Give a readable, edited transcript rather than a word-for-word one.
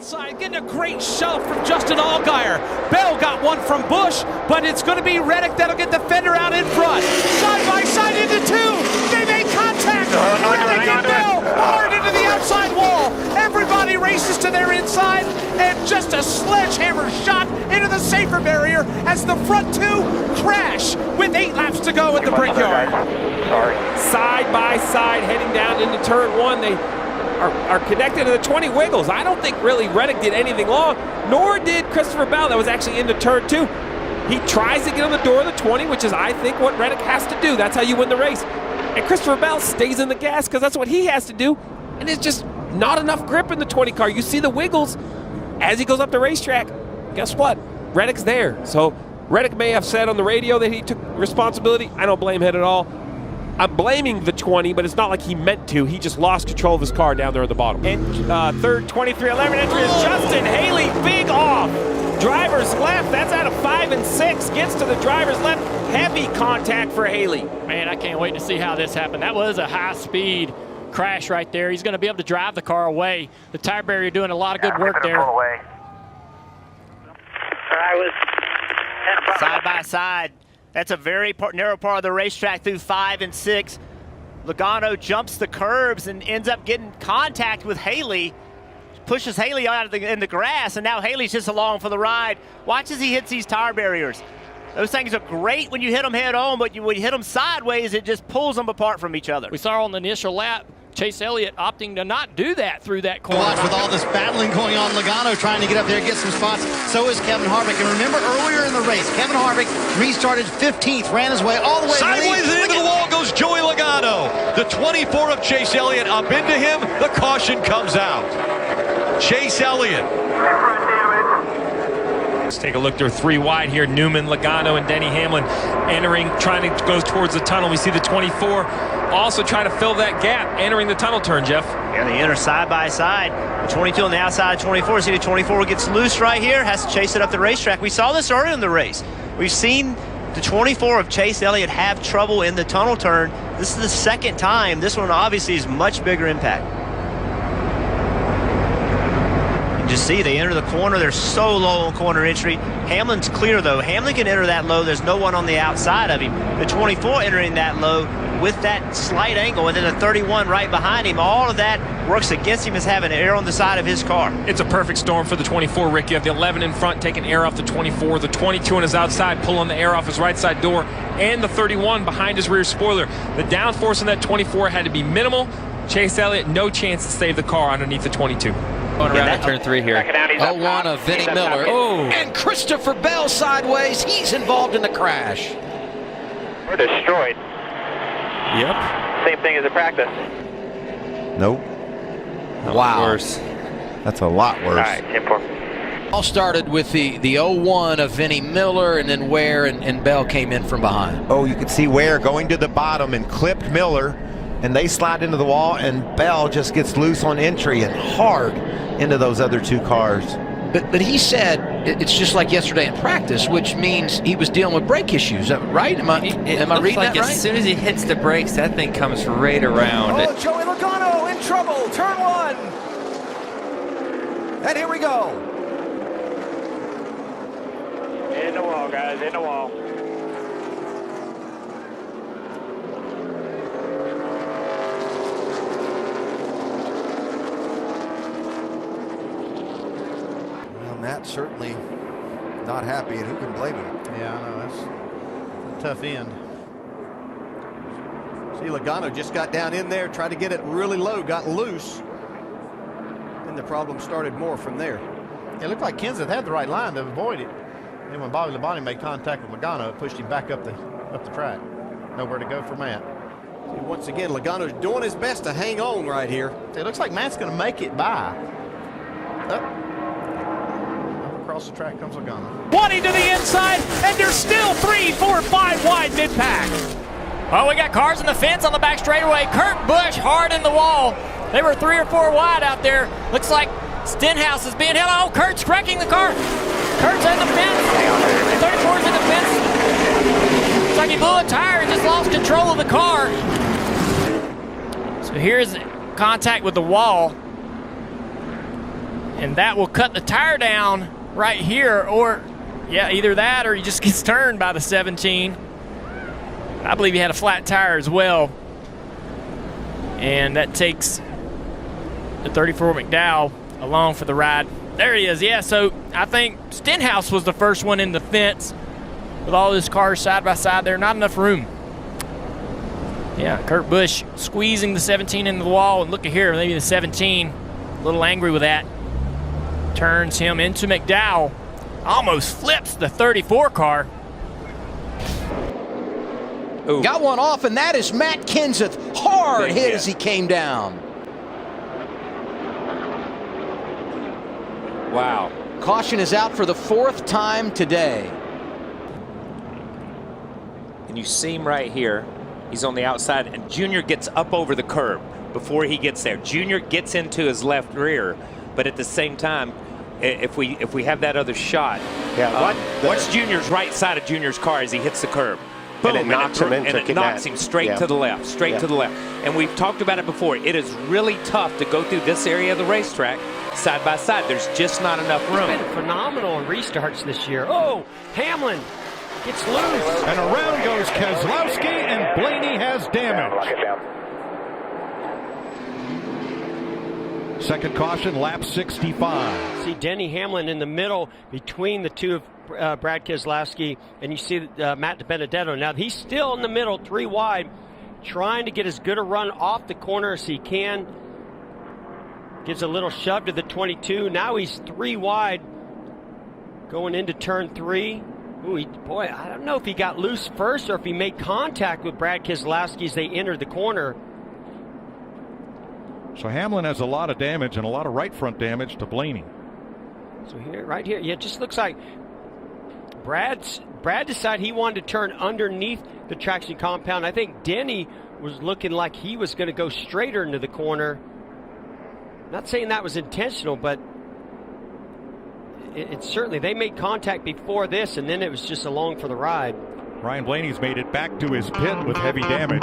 outside, getting a great shove from Justin Allgaier. Bell got one from Busch, but it's going to be Reddick that'll get the fender out in front. Side by side into two. They make contact. Reddick and Bell hard into the outside wall. Everybody races to their inside, and just a sledgehammer shot into the safer barrier as the front two crash with 8 laps to go at the Brickyard. Sorry. Side by side heading down into turn 1. They are connected to the 20 wiggles. I don't think really Reddick did anything wrong, nor did Christopher Bell that was actually into turn 2. He tries to get on the door of the 20, which is, I think, what Reddick has to do. That's how you win the race. And Christopher Bell stays in the gas because that's what he has to do. And it's just not enough grip in the 20 car. You see the wiggles as he goes up the racetrack. Guess what? Reddick's there. So Reddick may have said on the radio that he took responsibility. I don't blame him at all. I'm blaming the 20, but it's not like he meant to. He just lost control of his car down there at the bottom. And third 23-11 entry is Justin Haley, big off. Driver's left, that's out of 5 and 6. Gets to the driver's left, heavy contact for Haley. Man, I can't wait to see how this happened. That was a high-speed crash right there. He's going to be able to drive the car away. The tire barrier doing a lot of good work there. Side by side. That's a very narrow part of the racetrack through 5 and 6. Logano jumps the curbs and ends up getting contact with Haley. Pushes Haley out in the grass, and now Haley's just along for the ride. Watch as he hits these tire barriers. Those things are great when you hit them head on, but when you hit them sideways, it just pulls them apart from each other. We saw on the initial lap, Chase Elliott opting to not do that through that corner. Watch with all this battling going on, Logano trying to get up there, get some spots. So is Kevin Harvick. And remember earlier in the race, Kevin Harvick restarted 15th, ran his way all the way. Sideways into the wall goes Joey Logano. The 24 of Chase Elliott up into him. The caution comes out. Chase Elliott. Let's take a look. They're 3 wide here. Newman, Logano, and Denny Hamlin entering, trying to go towards the tunnel. We see the 24 also trying to fill that gap, entering the tunnel turn, Jeff. Yeah, they enter side by side. The 22 on the outside of 24. See the 24 gets loose right here, has to chase it up the racetrack. We saw this earlier in the race. We've seen the 24 of Chase Elliott have trouble in the tunnel turn. This is the second time. This one obviously is much bigger impact. Just see they enter the corner. They're so low on corner entry. Hamlin's clear though. Hamlin can enter that low. There's no one on the outside of him. The 24 entering that low with that slight angle, and then the 31 right behind him. All of that works against him as having air on the side of his car. It's a perfect storm for the 24, Rick. You have the 11 in front taking air off the 24, the 22 on his outside pulling the air off his right side door, and the 31 behind his rear spoiler. The downforce on that 24 had to be minimal. Chase Elliott, no chance to save the car underneath the 22. Going around at turn 3 here. 0-1 of Vinnie Miller. Oh. And Christopher Bell sideways. He's involved in the crash. We're destroyed. Yep. Same thing as a practice. Nope. Wow. Worse. That's a lot worse. All right, 10-4. All started with the 0-1 of Vinnie Miller, and then Ware and Bell came in from behind. Oh, you could see Ware going to the bottom and clipped Miller, and they slide into the wall, and Bell just gets loose on entry and hard into those other 2 cars. But he said it's just like yesterday in practice, which means he was dealing with brake issues. Is that right? Am I reading like that right? As soon as he hits the brakes, that thing comes right around. Oh, Joey Logano in trouble. Turn 1. And here we go. In the wall, guys, in the wall. Matt certainly not happy, and who can blame him? Yeah, I know. That's a tough end. See, Logano just got down in there, tried to get it really low, got loose, and the problem started more from there. It looked like Kenseth had the right line to avoid it. Then when Bobby Labonte made contact with Logano, it pushed him back up the track. Nowhere to go for Matt. See, once again, Logano's doing his best to hang on right here. It looks like Matt's going to make it by. Across the track comes Logano. 20 to the inside, and there's still 3, 4, 5 wide mid-pack. Oh, we got cars in the fence on the back straightaway. Kurt Busch hard in the wall. They were 3 or 4 wide out there. Looks like Stenhouse is being held. Oh, Kurt's wrecking the car. Kurt's in the fence. 34's in the fence. Looks like he blew a tire and just lost control of the car. So here's contact with the wall. And that will cut the tire down right here, or yeah, either that or he just gets turned by the 17. I believe he had a flat tire as well. And that takes the 34 McDowell along for the ride. There he is, yeah, so I think Stenhouse was the first one in the fence with all his cars side by side there, not enough room. Yeah, Kurt Busch squeezing the 17 into the wall, and look at here, maybe the 17, a little angry with that. Turns him into McDowell, almost flips the 34 car. Ooh. Got one off, and that is Matt Kenseth. Hard hit as he came down. Wow. Caution is out for the 4th time today. And you see him right here. He's on the outside, and Junior gets up over the curb before he gets there. Junior gets into his left rear, but at the same time, if we have that other shot, what's Junior's right side of Junior's car as he hits the curb? Boom, and it knocks him into and it knocks him straight to the left, to the left. And we've talked about it before. It is really tough to go through this area of the racetrack side by side. There's just not enough room. He's been phenomenal in restarts this year. Oh, Hamlin gets loose. And around goes Keselowski, and Blaney has damage. Second caution, lap 65. See Denny Hamlin in the middle between the two of Brad Keselowski, and you see Matt DiBenedetto. Now he's still in the middle, 3 wide, trying to get as good a run off the corner as he can. Gives a little shove to the 22. Now he's 3 wide going into turn 3. Ooh, boy, I don't know if he got loose first or if he made contact with Brad Keselowski as they entered the corner. So Hamlin has a lot of damage and a lot of right front damage to Blaney. So here, right here, yeah, it just looks like Brad decided he wanted to turn underneath the traction compound. I think Denny was looking like he was going to go straighter into the corner. Not saying that was intentional, but it certainly, they made contact before this, and then it was just along for the ride. Ryan Blaney's made it back to his pit with heavy damage.